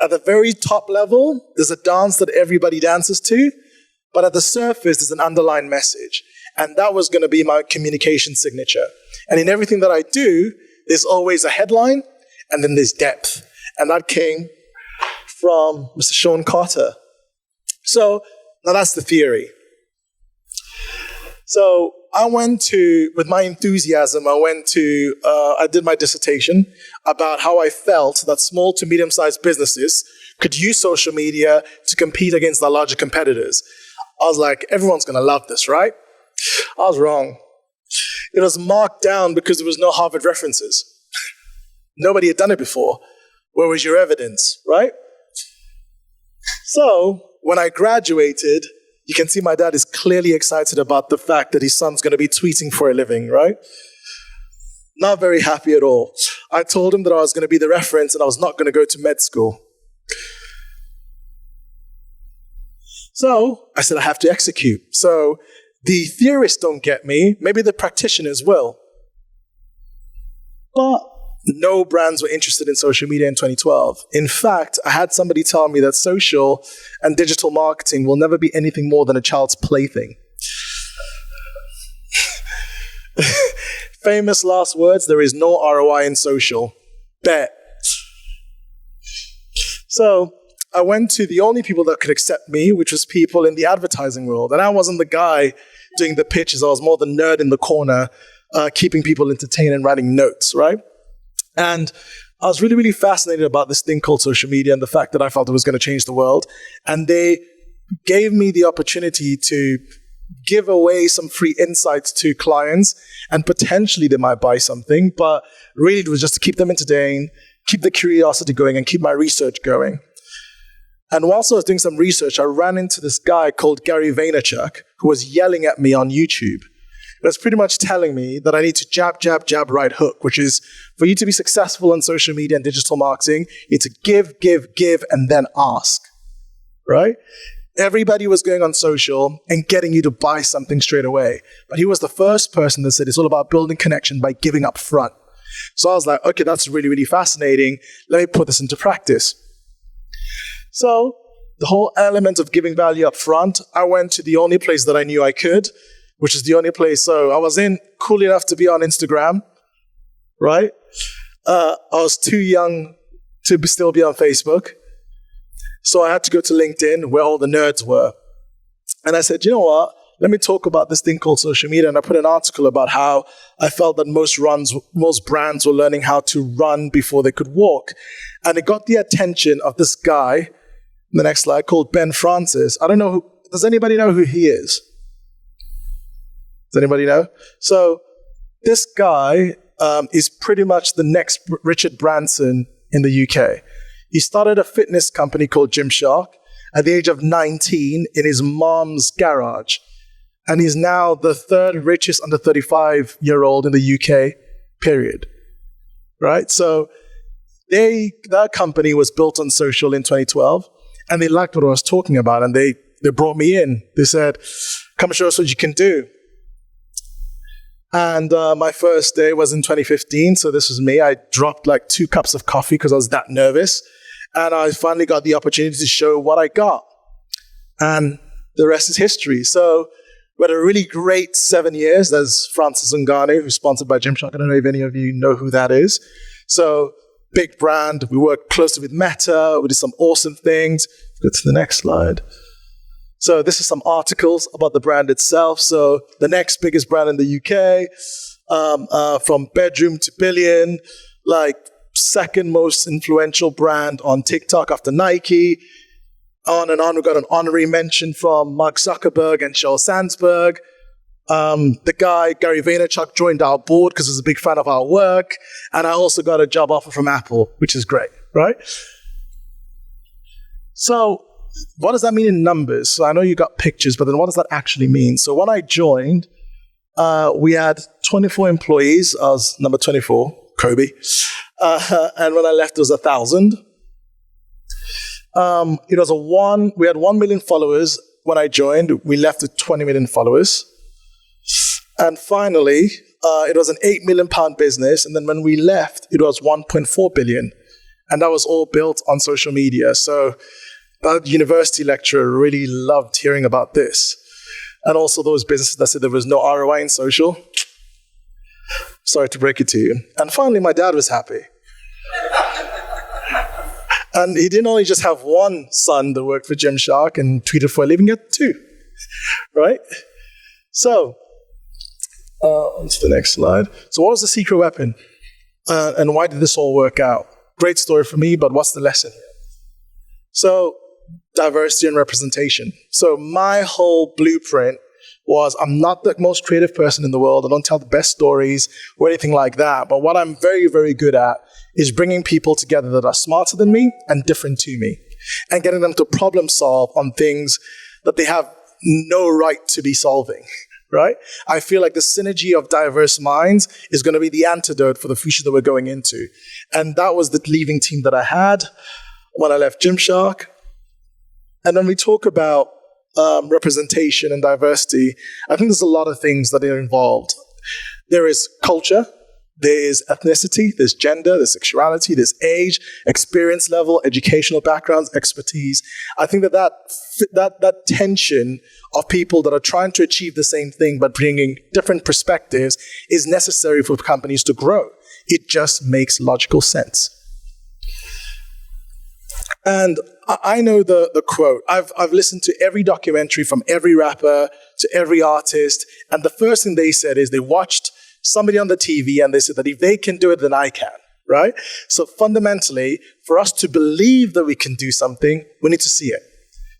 At the very top level, there's a dance that everybody dances to, but at the surface, there's an underlying message. And that was going to be my communication signature. And in everything that I do, there's always a headline, and then there's depth. And that came from Mr. Sean Carter. So now that's the theory. So with my enthusiasm, I did my dissertation about how I felt that small to medium-sized businesses could use social media to compete against their larger competitors. I was like, everyone's going to love this, right? I was wrong. It was marked down because there was no Harvard references. Nobody had done it before. Where was your evidence, right? So when I graduated, you can see my dad is clearly excited about the fact that his son's going to be tweeting for a living, right? Not very happy at all. I told him that I was going to be the reference and I was not going to go to med school. So I said, I have to execute. So the theorists don't get me. Maybe the practitioners will. But no brands were interested in social media in 2012. In fact, I had somebody tell me that social and digital marketing will never be anything more than a child's plaything. Famous last words, there is no ROI in social. Bet. So I went to the only people that could accept me, which was people in the advertising world. And I wasn't the guy doing the pitches. I was more the nerd in the corner, keeping people entertained and writing notes, right? And I was really, really fascinated about this thing called social media and the fact that I felt it was going to change the world. And they gave me the opportunity to give away some free insights to clients, and potentially they might buy something, but really it was just to keep them entertained, keep the curiosity going, and keep my research going. And whilst I was doing some research, I ran into this guy called Gary Vaynerchuk, who was yelling at me on YouTube. It was pretty much telling me that I need to jab, jab, jab, right hook, which is for you to be successful on social media and digital marketing, you need to give, give, give, and then ask, right? Everybody was going on social and getting you to buy something straight away. But he was the first person that said it's all about building connection by giving up front. So I was like, okay, that's really, really fascinating. Let me put this into practice. So the whole element of giving value up front, I went to the only place that I knew I could, which is the only place. So I was cool enough to be on Instagram, right? I was too young to still be on Facebook. So I had to go to LinkedIn where all the nerds were. And I said, you know what? Let me talk about this thing called social media. And I put an article about how I felt that most brands were learning how to run before they could walk. And it got the attention of this guy, the next slide, called Ben Francis. I don't know does anybody know who he is? Does anybody know? So this guy is pretty much the next Richard Branson in the UK. He started a fitness company called Gymshark at the age of 19 in his mom's garage. And he's now the third richest under 35-year-old in the UK, period. Right? So that company was built on social in 2012, and they liked what I was talking about, and they brought me in. They said, come show us what you can do. And my first day was in 2015, so this was me. I dropped like 2 cups of coffee because I was that nervous. And I finally got the opportunity to show what I got. And the rest is history. So we had a really great 7 years. There's Francis Ngannou, who's sponsored by Gymshark. I don't know if any of you know who that is. So big brand. We worked closely with Meta. We did some awesome things. Go to the next slide. So this is some articles about the brand itself. So the next biggest brand in the UK, from bedroom to billion, like second most influential brand on TikTok after Nike. On and on. We got an honorary mention from Mark Zuckerberg and Sheryl Sandberg. The guy, Gary Vaynerchuk, joined our board because he was a big fan of our work. And I also got a job offer from Apple, which is great, right? So what does that mean in numbers? So I know you got pictures, but then what does that actually mean? So when I joined, we had 24 employees. I was number 24, Kobe. And when I left, it was 1,000. We had 1 million followers when I joined. We left with 20 million followers. And finally, it was an £8 million business. And then when we left, it was 1.4 billion. And that was all built on social media. So that university lecturer really loved hearing about this. And also those businesses that said there was no ROI in social. Sorry to break it to you. And finally, my dad was happy. And he didn't only just have one son that worked for Gymshark and tweeted for a living, he had 2, right? So, on to the next slide. So what was the secret weapon? And why did this all work out? Great story for me, but what's the lesson? So, diversity and representation. So my whole blueprint was I'm not the most creative person in the world. I don't tell the best stories or anything like that. But what I'm very, very good at is bringing people together that are smarter than me and different to me and getting them to problem solve on things that they have no right to be solving, right? I feel like the synergy of diverse minds is going to be the antidote for the future that we're going into. And that was the leaving team that I had when I left Gymshark. And when we talk about representation and diversity, I think there's a lot of things that are involved. There is culture, there is ethnicity, there's gender, there's sexuality, there's age, experience level, educational backgrounds, expertise. I think that tension of people that are trying to achieve the same thing but bringing different perspectives is necessary for companies to grow. It just makes logical sense. And I know the quote. I've listened to every documentary from every rapper to every artist, and the first thing they said is they watched somebody on the TV and they said that if they can do it, then I can, right? So fundamentally, for us to believe that we can do something, we need to see it.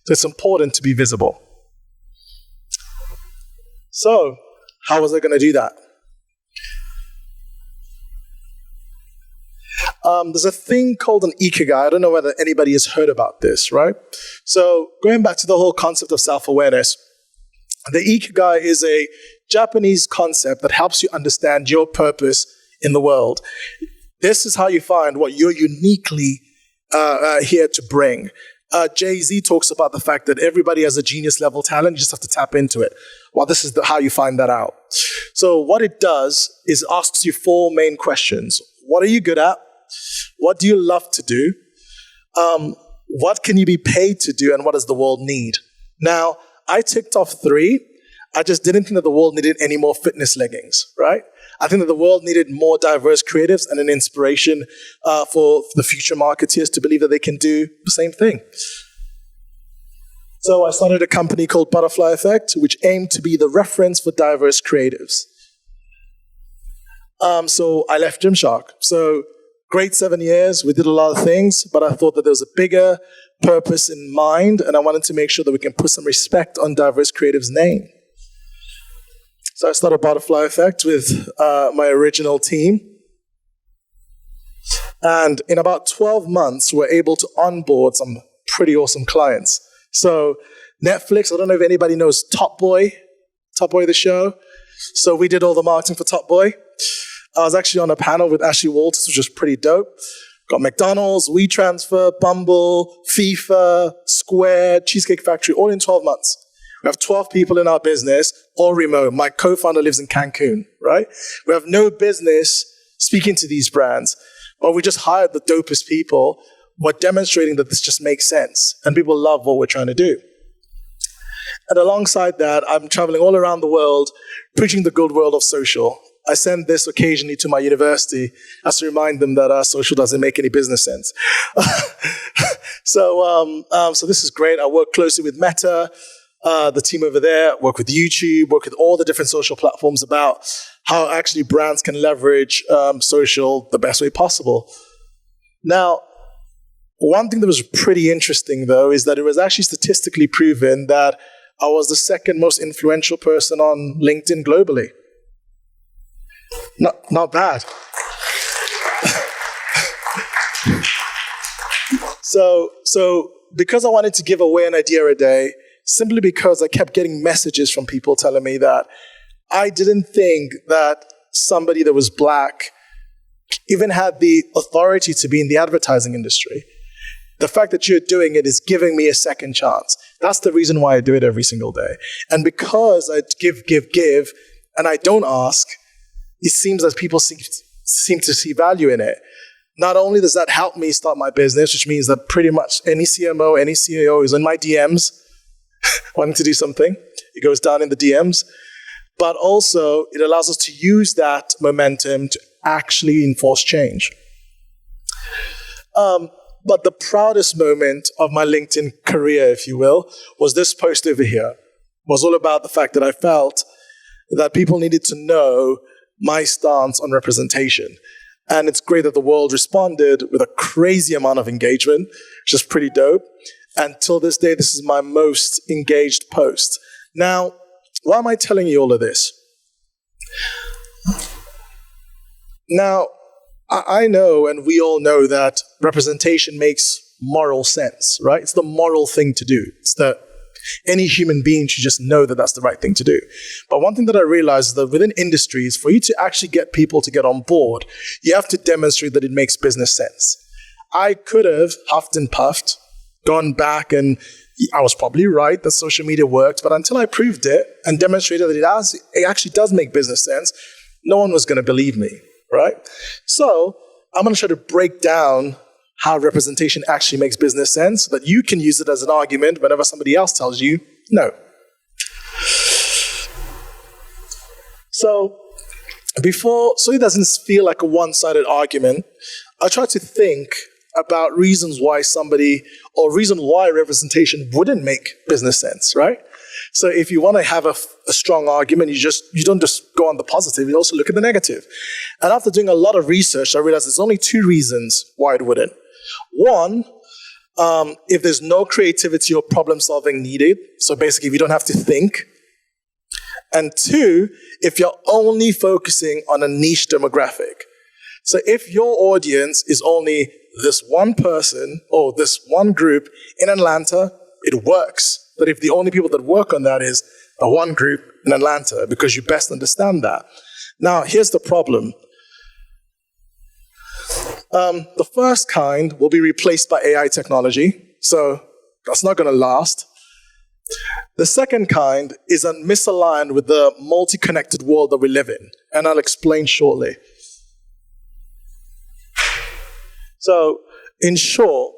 So it's important to be visible. So how was I going to do that? There's a thing called an ikigai. I don't know whether anybody has heard about this, right? So going back to the whole concept of self-awareness, the ikigai is a Japanese concept that helps you understand your purpose in the world. This is how you find what you're uniquely here to bring. Jay-Z talks about the fact that everybody has a genius level talent, you just have to tap into it. Well, this is how you find that out. So what it does is asks you 4 main questions. What are you good at? What do you love to do? What can you be paid to do? And what does the world need? Now, I ticked off 3. I just didn't think that the world needed any more fitness leggings, right? I think that the world needed more diverse creatives and an inspiration for the future marketeers to believe that they can do the same thing. So I started a company called Butterfly Effect, which aimed to be the reference for diverse creatives. So I left Gymshark. So great 7 years, we did a lot of things, but I thought that there was a bigger purpose in mind, and I wanted to make sure that we can put some respect on diverse creatives' name. So I started Butterfly Effect with my original team. And in about 12 months, we're able to onboard some pretty awesome clients. So Netflix, I don't know if anybody knows Top Boy the show. So we did all the marketing for Top Boy. I was actually on a panel with Ashley Walters, which was pretty dope. Got McDonald's, WeTransfer, Bumble, FIFA, Square, Cheesecake Factory, all in 12 months. We have 12 people in our business, all remote. My co-founder lives in Cancun, right? We have no business speaking to these brands, but we just hired the dopest people. We're demonstrating that this just makes sense, and people love what we're trying to do. And alongside that, I'm traveling all around the world, preaching the good world of social. I send this occasionally to my university as to remind them that social doesn't make any business sense. So this is great. I work closely with Meta, the team over there, work with YouTube, work with all the different social platforms about how actually brands can leverage social the best way possible. Now, one thing that was pretty interesting, though, is that it was actually statistically proven that I was the second most influential person on LinkedIn globally. Not bad. So because I wanted to give away an idea a day, simply because I kept getting messages from people telling me that I didn't think that somebody that was black even had the authority to be in the advertising industry. The fact that you're doing it is giving me a second chance. That's the reason why I do it every single day. And because I give, and I don't ask, it seems that people seem to see value in it. Not only does that help me start my business, which means that pretty much any CMO, any CEO is in my DMs wanting to do something. It goes down in the DMs. But also, it allows us to use that momentum to actually enforce change. But the proudest moment of my LinkedIn career, if you will, was this post over here. It was all about the fact that I felt that people needed to know my stance on representation. And it's great that the world responded with a crazy amount of engagement, which is pretty dope. And till this day, this is my most engaged post. Now, why am I telling you all of this? Now, I know, and we all know, that representation makes moral sense, right? It's the moral thing to do. It's the Any human being should just know that that's the right thing to do. But one thing that I realized is that within industries, for you to actually get people to get on board, you have to demonstrate that it makes business sense. I could have huffed and puffed, gone back, and I was probably right that social media worked, but until I proved it and demonstrated that it actually does make business sense, no one was going to believe me, right? So I'm going to try to break down how representation actually makes business sense so that you can use it as an argument whenever somebody else tells you no. So it doesn't feel like a one-sided argument, I try to think about reasons why representation wouldn't make business sense, right? So if you want to have a strong argument, you don't just go on the positive, you also look at the negative. And after doing a lot of research, I realized there's only 2 reasons why it wouldn't. One, if there's no creativity or problem solving needed, so basically if you don't have to think. And 2, if you're only focusing on a niche demographic. So if your audience is only this one person or this one group in Atlanta, it works. But if the only people that work on that is the one group in Atlanta, because you best understand that. Now, here's the problem. The first kind will be replaced by AI technology, so that's not going to last. The second kind is misaligned with the multi-connected world that we live in, and I'll explain shortly. So, in short,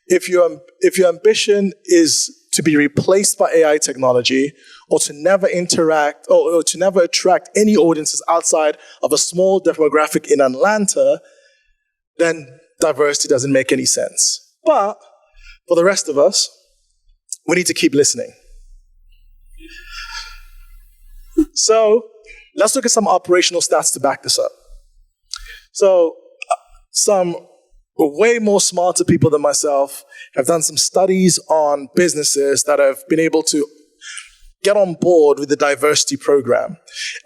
if your ambition is to be replaced by AI technology, or to never interact, or to never attract any audiences outside of a small demographic in Atlanta, then diversity doesn't make any sense. But for the rest of us, we need to keep listening. So let's look at some operational stats to back this up. So some way more smarter people than myself have done some studies on businesses that have been able to get on board with the diversity program.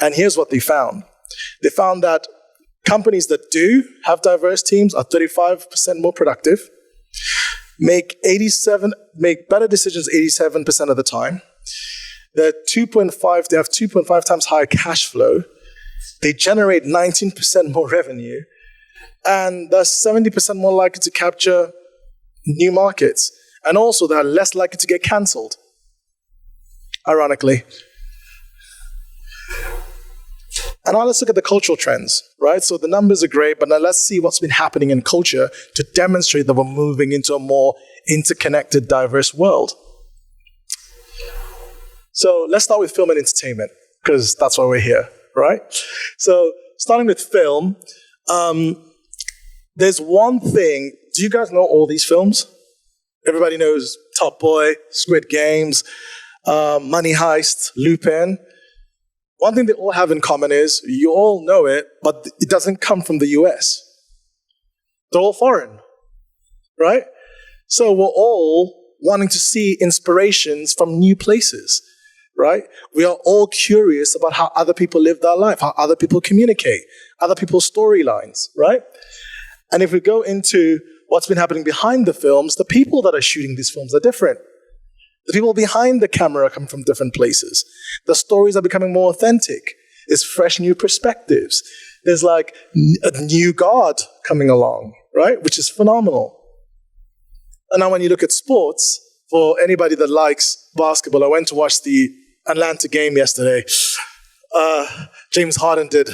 And here's what they found. They found that companies that do have diverse teams are 35% more productive, make better decisions 87% of the time. They have 2.5 times higher cash flow. They generate 19% more revenue, and they're 70% more likely to capture new markets. And also, they're less likely to get canceled, ironically. And now let's look at the cultural trends, right? So the numbers are great, but now let's see what's been happening in culture to demonstrate that we're moving into a more interconnected, diverse world. So let's start with film and entertainment, because that's why we're here, right? So starting with film, there's one thing. Do you guys know all these films? Everybody knows Top Boy, Squid Games, Money Heist, Lupin. One thing they all have in common is you all know it, but it doesn't come from the US. They're all foreign, right? So we're all wanting to see inspirations from new places, right? We are all curious about how other people live their life, how other people communicate, other people's storylines, right? And if we go into what's been happening behind the films, the people that are shooting these films are different. The people behind the camera come from different places. The stories are becoming more authentic. There's fresh new perspectives. There's like a new God coming along, right? Which is phenomenal. And now when you look at sports, for anybody that likes basketball, I went to watch the Atlanta game yesterday. James Harden did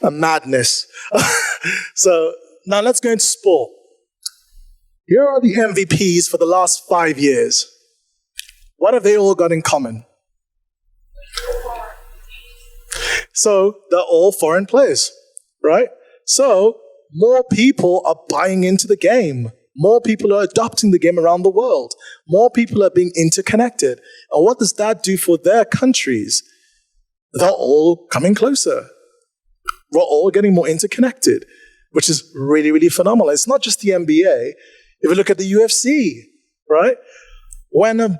a madness. So now let's go into sport. Here are the MVPs for the last 5 years. What have they all got in common? So they're all foreign players, right? So more people are buying into the game. More people are adopting the game around the world. More people are being interconnected. And what does that do for their countries? They're all coming closer. We're all getting more interconnected, which is really, really phenomenal. It's not just the NBA. If you look at the UFC, right? When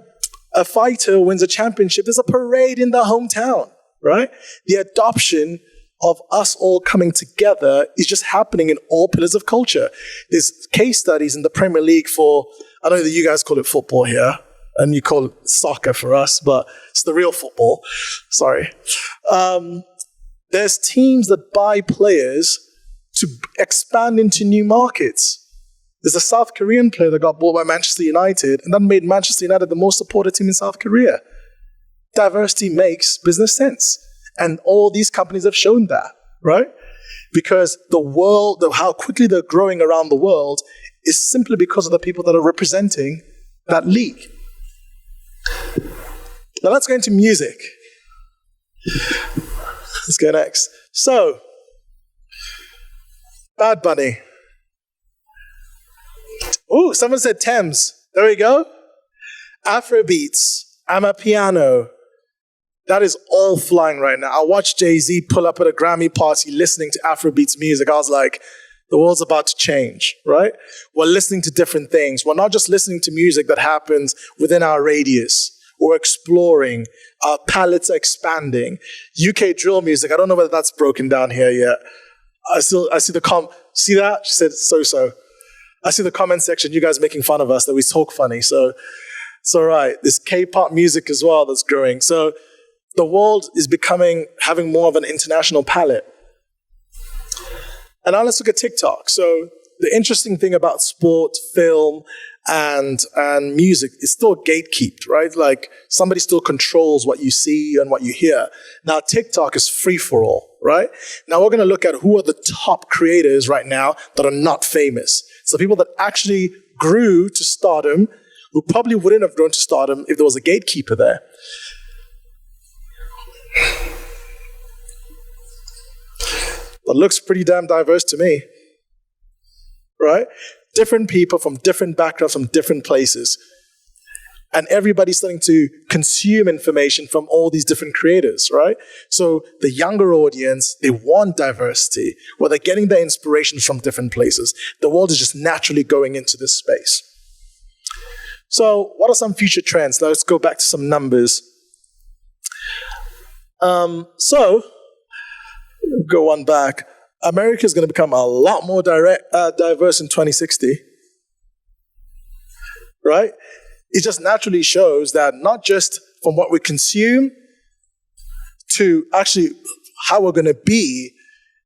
a fighter wins a championship, there's a parade in their hometown, right? The adoption of us all coming together is just happening in all pillars of culture. There's case studies in the Premier League for, I know that you guys call it football here, and you call it soccer for us, but it's the real football. Sorry. There's teams that buy players to expand into new markets. There's a South Korean player that got bought by Manchester United, and that made Manchester United the most supported team in South Korea. Diversity makes business sense. And all these companies have shown that, right? Because the world, how quickly they're growing around the world is simply because of the people that are representing that league. Now let's go into music. Let's go next. So, Bad Bunny. Oh, someone said Thames. There we go. Afrobeats, Amapiano. That is all flying right now. I watched Jay-Z pull up at a Grammy party listening to Afrobeats music. I was like, the world's about to change, right? We're listening to different things. We're not just listening to music that happens within our radius. We're exploring. Our palettes are expanding. UK drill music, I don't know whether that's broken down here yet. I see see that? She said so-so. I see the comment section, you guys making fun of us that we talk funny. So it's all right. There's K-pop music as well that's growing. So the world is having more of an international palette. And now let's look at TikTok. So the interesting thing about sport, film, and music is still gatekept, right? Like somebody still controls what you see and what you hear. Now TikTok is free for all, right? Now we're going to look at who are the top creators right now that are not famous. So people that actually grew to stardom, who probably wouldn't have grown to stardom if there was a gatekeeper there. That looks pretty damn diverse to me, right? Different people from different backgrounds, from different places. And everybody's starting to consume information from all these different creators, right? So the younger audience, they want diversity, where they're getting their inspiration from different places. The world is just naturally going into this space. So what are some future trends? Now let's go back to some numbers. So, go one back. America is going to become a lot more diverse in 2060, right? It just naturally shows that not just from what we consume to actually how we're going to be,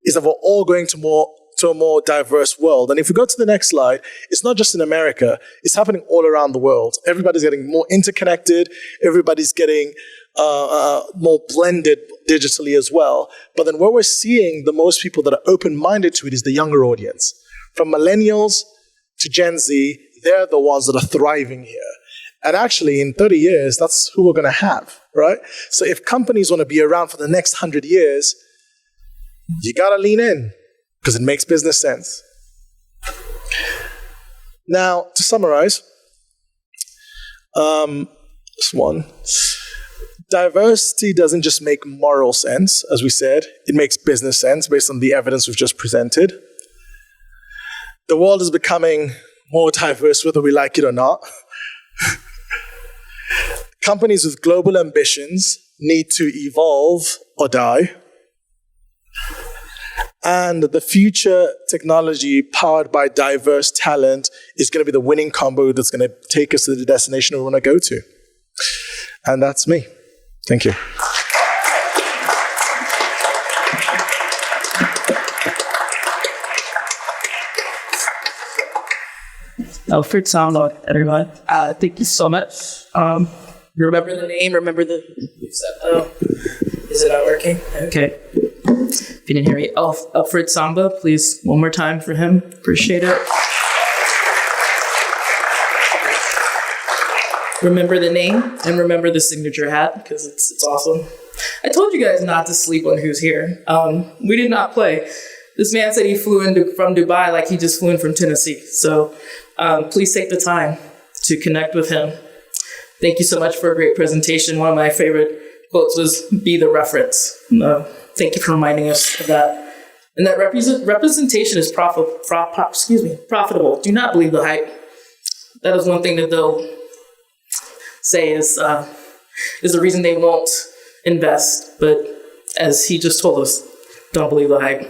is that we're all going to a more diverse world. And if we go to the next slide, it's not just in America, it's happening all around the world. Everybody's getting more interconnected, everybody's getting more blended digitally as well. But then where we're seeing the most people that are open-minded to it is the younger audience. From millennials to Gen Z, they're the ones that are thriving here. And actually, in 30 years, that's who we're going to have, right? So if companies want to be around for the next 100 years, you got to lean in because it makes business sense. Now, to summarize, this one. Diversity doesn't just make moral sense, as we said. It makes business sense based on the evidence we've just presented. The world is becoming more diverse, whether we like it or not. Companies with global ambitions need to evolve or die. And the future technology powered by diverse talent is going to be the winning combo that's going to take us to the destination we want to go to. And that's me. Thank you. Alfred Soundlord, everyone. Thank you so much. You remember the name? Remember the... Oh, is it not working? Okay. If you didn't hear me, Alfred Samba, please, one more time for him. Appreciate it. Remember the name and remember the signature hat because it's awesome. I told you guys not to sleep on who's here. We did not play. This man said he flew from Dubai like he just flew in from Tennessee. So please take the time to connect with him. Thank you so much for a great presentation. One of my favorite quotes was, "Be the reference." Thank you for reminding us of that. And that representation is profitable. Do not believe the hype. That is one thing that they'll say is the reason they won't invest. But as he just told us, don't believe the hype.